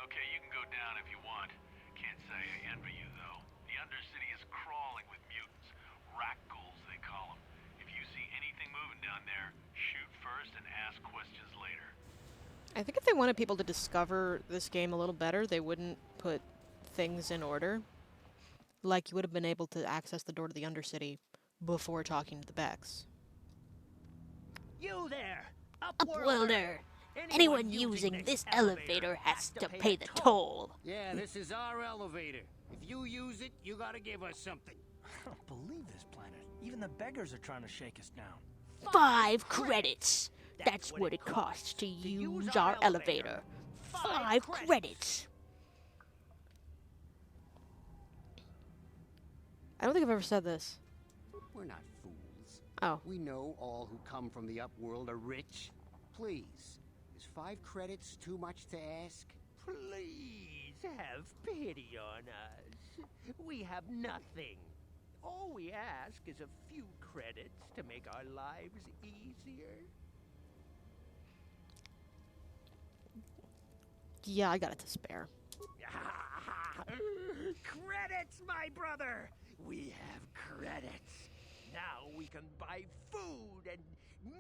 Okay, you can go down if you want. Can't say I envy you, though. The Undercity is crawling with mutants. Rat ghouls, they call them. If you see anything moving down there, shoot first and ask questions later. I think if they wanted people to discover this game a little better, they wouldn't put things in order. Like, you would have been able to access the door to the Undercity before talking to the Becks. You there! Upworlder! Anyone using this elevator has to pay the toll. Yeah, this is our elevator. If you use it, you gotta give us something. I don't believe this planet. Even the beggars are trying to shake us down. 5 credits. That's what it costs to use our elevator. 5 credits. I don't think I've ever said this. We're not fools. Oh. We know all who come from the Upworld are rich. Please, is 5 credits too much to ask? Please have pity on us. We have nothing. All we ask is a few credits to make our lives easier. Yeah, I got it to spare. Credits, my brother! We have credits. Now we can buy food and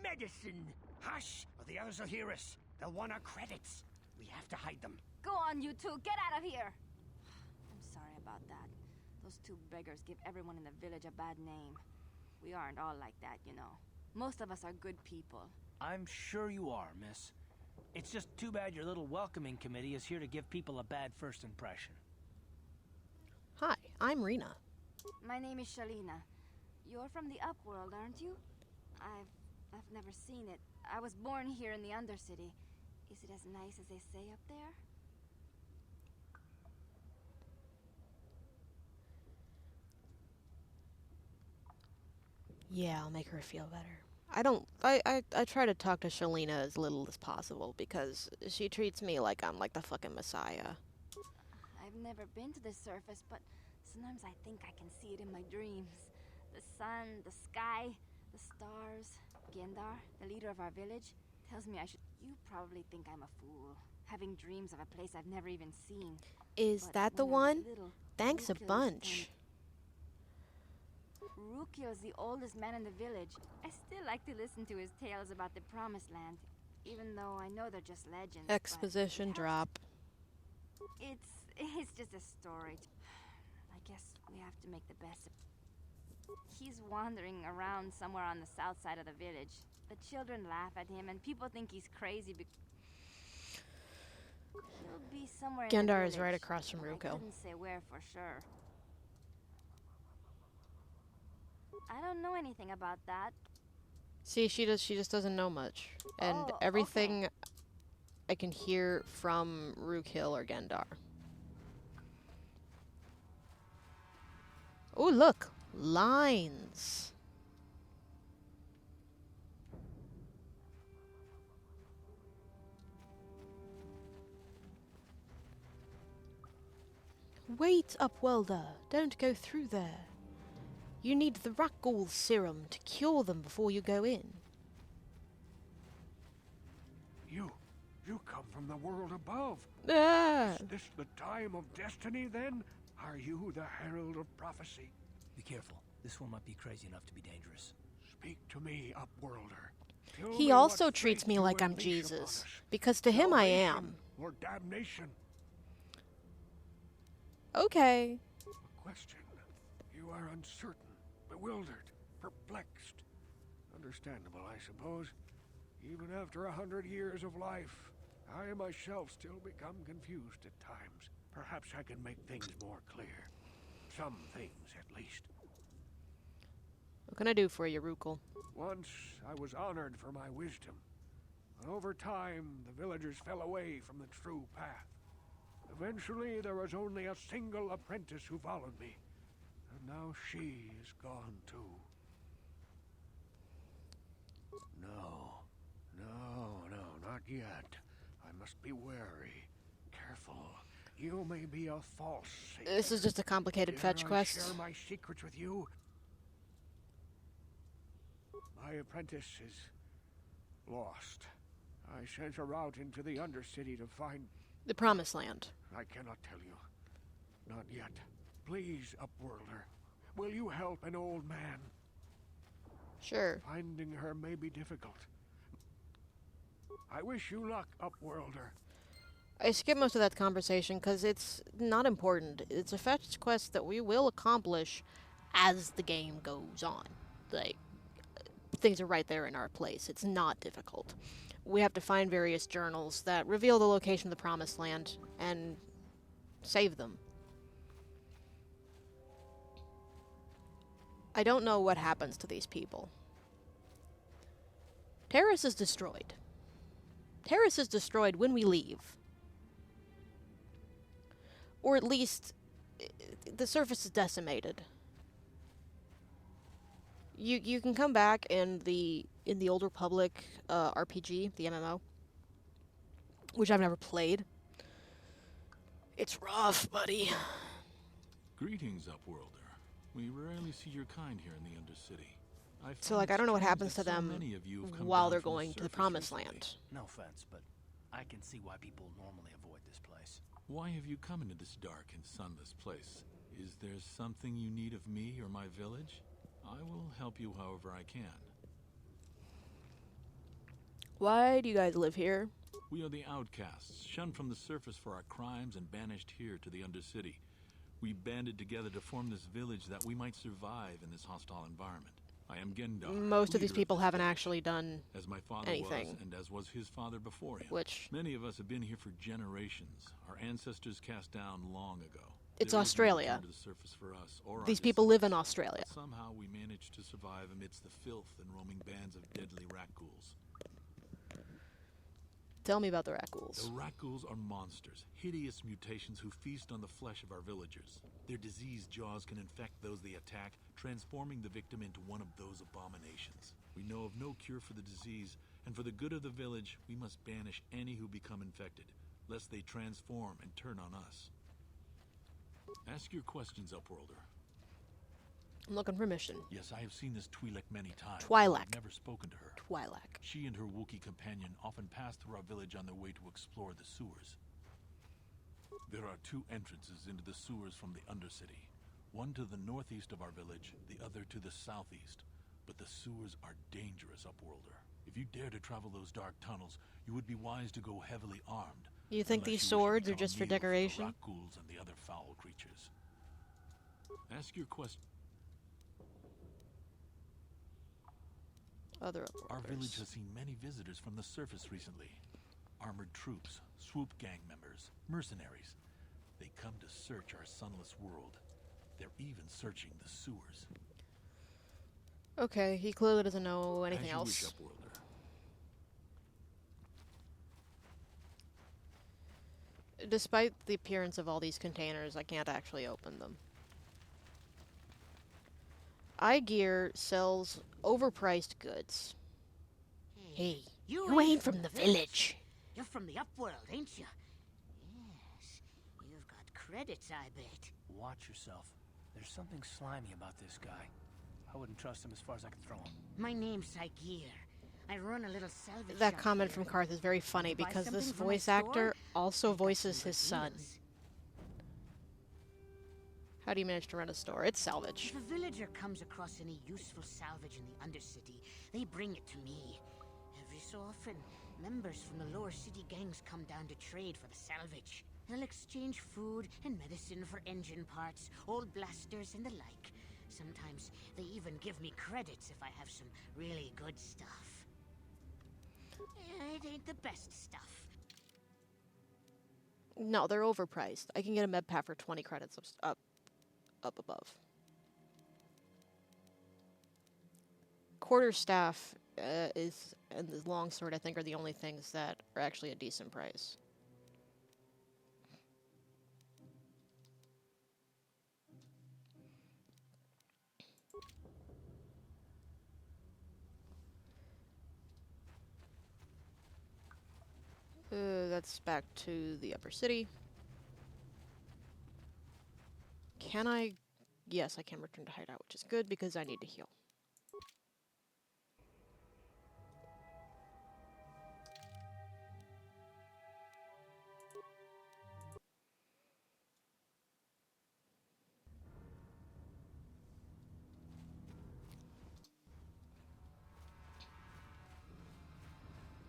medicine. Hush, or the others will hear us. They'll want our credits. We have to hide them. Go on, you two. Get out of here. I'm sorry about that. Those two beggars give everyone in the village a bad name. We aren't all like that, you know. Most of us are good people. I'm sure you are, miss. It's just too bad your little welcoming committee is here to give people a bad first impression. Hi, I'm Rena. My name is Shalina. You're from the Upworld, aren't you? I've never seen it. I was born here in the Undercity. Is it as nice as they say up there? Yeah, I'll make her feel better. I try to talk to Shalina as little as possible because she treats me like I'm like the fucking messiah. I've never been to the surface, but sometimes I think I can see it in my dreams. The sun, the sky, the stars. Gendar, the leader of our village, tells me I should... You probably think I'm a fool, having dreams of a place I've never even seen. Is But that the when I was one? little, Thanks a Rukil bunch. Rukil is the oldest man in the village. I still like to listen to his tales about the Promised Land, even though I know they're just legends. but Exposition drop. It's just a story. I guess we have to make the best of... He's wandering around somewhere on the south side of the village. The children laugh at him, and people think he's crazy he'll be somewhere in the Gendar is right village. across from I Ruko. couldn't say where for sure. I don't know anything about that. See, she just doesn't know much. And Oh, everything I can hear from Rukil or Gendar. Oh, look! Lines! Wait, Upwelder! Don't go through there. You need the Rakghoul serum to cure them before you go in. You come from the world above. Ah! Is this the time of destiny, then? Are you the herald of prophecy? Be careful. This one might be crazy enough to be dangerous. Speak to me, Upworlder. Tell He me also what treats fate me you like I'm unleash Jesus, upon us. because to him I am. Salvation or damnation? Okay. A question. You are uncertain, bewildered, perplexed. Understandable, I suppose. Even after 100 years of life, I myself still become confused at times. Perhaps I can make things more clear. Some things, at least. What can I do for you, Rukil? Once I was honored for my wisdom. But over time, the villagers fell away from the true path. Eventually, there was only a single apprentice who followed me. And now she is gone too. No, not yet. I must be wary. Careful. You may be a false savior. This is just a complicated Dare fetch I quest. share my secrets with you? My apprentice is lost. I sent her out into the Undercity to find... The Promised Land. I cannot tell you. Not yet. Please, Upworlder. Will you help an old man? Sure. Finding her may be difficult. I wish you luck, Upworlder. I skip most of that conversation because it's not important. It's a fetch quest that we will accomplish as the game goes on. Like, things are right there in our place. It's not difficult. We have to find various journals that reveal the location of the Promised Land and save them. I don't know what happens to these people. Terrace is destroyed. Terrace is destroyed when we leave. Or at least, the surface is decimated. You can come back in the Old Republic RPG, the MMO, which I've never played. It's rough, buddy. Greetings, Upworlder. We rarely see your kind here in the Undercity. So, like, I don't know what happens to them while down they're from the going to the surface Promised recently. Land. No offense, but I can see why people normally avoid this place. Why have you come into this dark and sunless place? Is there something you need of me or my village? I will help you however I can. Why do you guys live here? We are the outcasts, shunned from the surface for our crimes and banished here to the Undercity. We banded together to form this village that we might survive in this hostile environment. I am Gendar. Most of these leader people this haven't village, actually done as my father anything. was, and as was his father before him. Which... Many of us have been here for generations. Our ancestors cast down long ago. It's There is no Australia. return to the surface for us or our These people live in descendants. Australia. But somehow we managed to survive amidst the filth and roaming bands of deadly rat ghouls. Tell me about the rat ghouls. The rat ghouls are monsters, hideous mutations who feast on the flesh of our villagers. Their diseased jaws can infect those they attack, transforming the victim into one of those abominations. We know of no cure for the disease, and for the good of the village, we must banish any who become infected, lest they transform and turn on us. Ask your questions, Upworlder. I'm looking for mission. Yes, I have seen this Twi'lek many times. Twi'lek. I've never spoken to her. Twi'lek. She and her Wookiee companion often pass through our village on their way to explore the sewers. There are two entrances into the sewers from the Undercity. One to the northeast of our village, the other to the southeast. But the sewers are dangerous, Upworlder. If you dare to travel those dark tunnels, you would be wise to go heavily armed. You think these swords are just for decoration? Rock ghouls and the other foul creatures. Ask your question. Other Our village has seen many visitors from the surface recently. Armored troops, swoop gang members, mercenaries. They come to search our sunless world. They're even searching the sewers. Okay, he clearly doesn't know anything else. Wish, Upworlder. Despite the appearance of all these containers, I can't actually open them. iGear sells overpriced goods. Hey, you ain't from the village. You're from the Upworld, ain't you? Yes. You've got credits, I bet. Watch yourself. There's something slimy about this guy. I wouldn't trust him as far as I could throw him. My name's Igear. I run a little salvage That shop comment here. from Karth is very funny Buy because this something from my voice store? actor also I've got voices some his good son. deals. How do you manage to run a store? It's salvage. If a villager comes across any useful salvage in the Undercity, they bring it to me. Every so often, members from the lower city gangs come down to trade for the salvage. They'll exchange food and medicine for engine parts, old blasters, and the like. Sometimes they even give me credits if I have some really good stuff. It ain't the best stuff. No, they're overpriced. I can get a med pack for 20 credits up above. Quarterstaff is and the longsword, I think, are the only things that are actually a decent price. That's back to the upper city. Can I? Yes, I can return to hideout, which is good because I need to heal.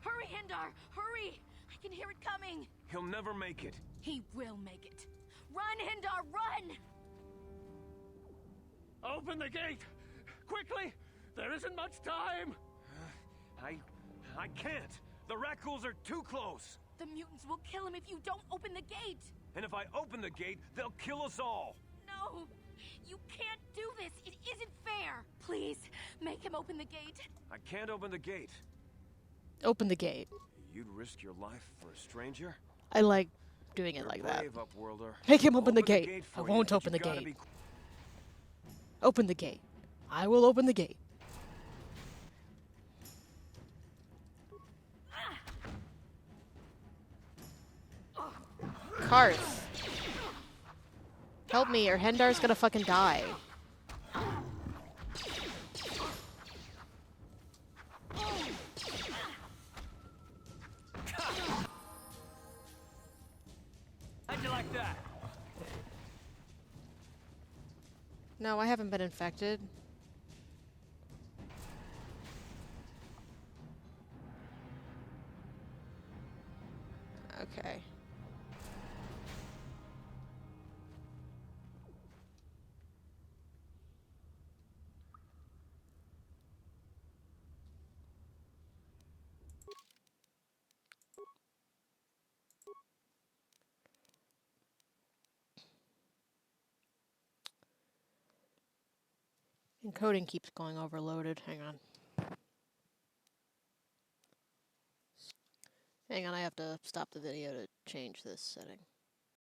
Hurry, Hindar! Hurry! I can hear it coming! He'll never make it. He will make it. Run, Hindar, run! Open the gate! Quickly! There isn't much time! I can't. The rat ghouls are too close. The mutants will kill him if you don't open the gate! And if I open the gate, they'll kill us all. No! You can't do this! It isn't fair! Please, make him open the gate! I can't open the gate. Open the gate. You'd risk your life for a stranger? I like doing it You're like that. brave, Upworlder. Make him open the gate. I for you, won't but open you the gotta gate. be- Open the gate. I will open the gate. Karth. Help me or Hendar's gonna fucking die. How'd you like that? No, I haven't been infected. Encoding keeps going overloaded. Hang on. Hang on, I have to stop the video to change this setting.